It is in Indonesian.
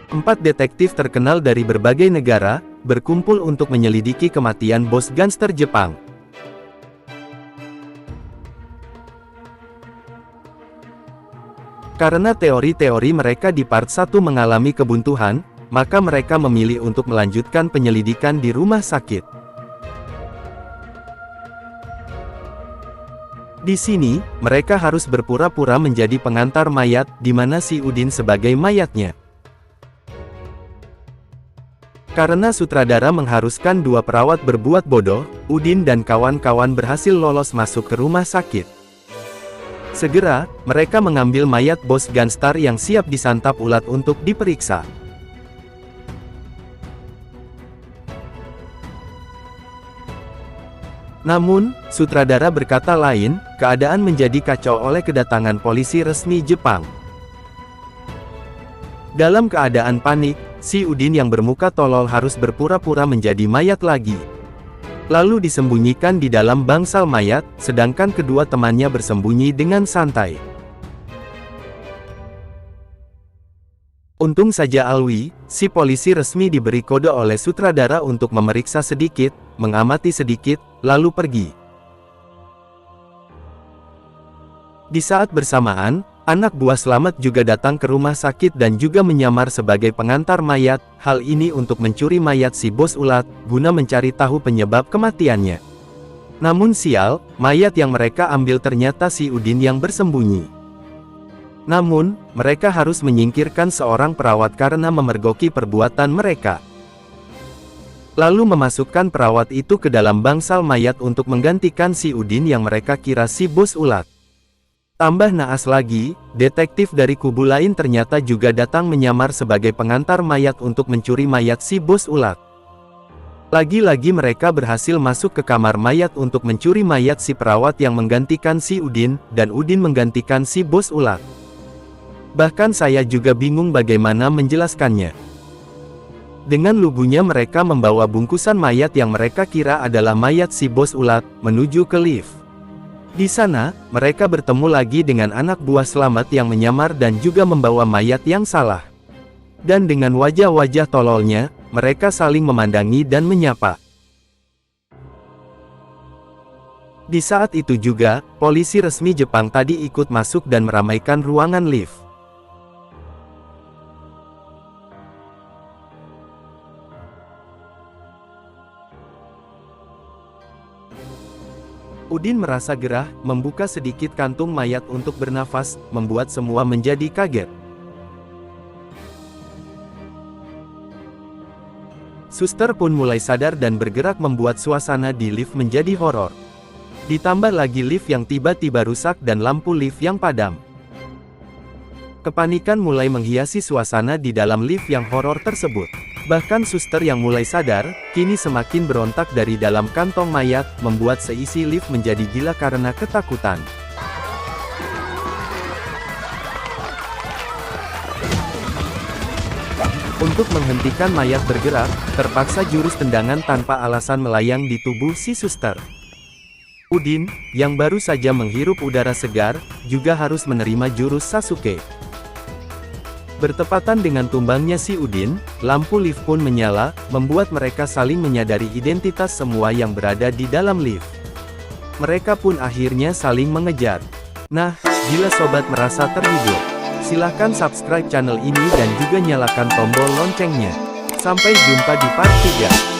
4 detektif terkenal dari berbagai negara, berkumpul untuk menyelidiki kematian bos gangster Jepang. Karena teori-teori mereka di part 1 mengalami kebuntuan, maka mereka memilih untuk melanjutkan penyelidikan di rumah sakit. Di sini, mereka harus berpura-pura menjadi pengantar mayat, di mana si Udin sebagai mayatnya. Karena sutradara mengharuskan 2 perawat berbuat bodoh, Udin dan kawan-kawan berhasil lolos masuk ke rumah sakit. Segera, mereka mengambil mayat bos gangster yang siap disantap ulat untuk diperiksa. Namun, sutradara berkata lain, keadaan menjadi kacau oleh kedatangan polisi resmi Jepang. Dalam keadaan panik, si Udin yang bermuka tolol harus berpura-pura menjadi mayat lagi. Lalu disembunyikan di dalam bangsal mayat, sedangkan kedua temannya bersembunyi dengan santai. Untung saja Alwi, si polisi resmi diberi kode oleh sutradara untuk memeriksa sedikit, mengamati sedikit, lalu pergi. Di saat bersamaan, anak buah Slamet juga datang ke rumah sakit dan juga menyamar sebagai pengantar mayat, hal ini untuk mencuri mayat si bos ulat, guna mencari tahu penyebab kematiannya. Namun sial, mayat yang mereka ambil ternyata si Udin yang bersembunyi. Namun, mereka harus menyingkirkan seorang perawat karena memergoki perbuatan mereka. Lalu memasukkan perawat itu ke dalam bangsal mayat untuk menggantikan si Udin yang mereka kira si bos ulat. Tambah naas lagi, detektif dari kubu lain ternyata juga datang menyamar sebagai pengantar mayat untuk mencuri mayat si bos ulat. Lagi-lagi mereka berhasil masuk ke kamar mayat untuk mencuri mayat si perawat yang menggantikan si Udin, dan Udin menggantikan si bos ulat. Bahkan saya juga bingung bagaimana menjelaskannya. Dengan lugunya mereka membawa bungkusan mayat yang mereka kira adalah mayat si bos ulat, menuju ke lift. Di sana, mereka bertemu lagi dengan anak buah Slamet yang menyamar dan juga membawa mayat yang salah. Dan dengan wajah-wajah tololnya, mereka saling memandangi dan menyapa. Di saat itu juga, polisi resmi Jepang tadi ikut masuk dan meramaikan ruangan lift. Udin merasa gerah, membuka sedikit kantung mayat untuk bernafas, membuat semua menjadi kaget. Suster pun mulai sadar dan bergerak membuat suasana di lift menjadi horor. Ditambah lagi lift yang tiba-tiba rusak dan lampu lift yang padam. Kepanikan mulai menghiasi suasana di dalam lift yang horor tersebut. Bahkan suster yang mulai sadar, kini semakin berontak dari dalam kantong mayat, membuat seisi lift menjadi gila karena ketakutan. Untuk menghentikan mayat bergerak, terpaksa jurus tendangan tanpa alasan melayang di tubuh si suster. Udin, yang baru saja menghirup udara segar, juga harus menerima jurus Sasuke. Bertepatan dengan tumbangnya si Udin, lampu lift pun menyala, membuat mereka saling menyadari identitas semua yang berada di dalam lift. Mereka pun akhirnya saling mengejar. Nah, bila sobat merasa terhibur, silahkan subscribe channel ini dan juga nyalakan tombol loncengnya. Sampai jumpa di part 3.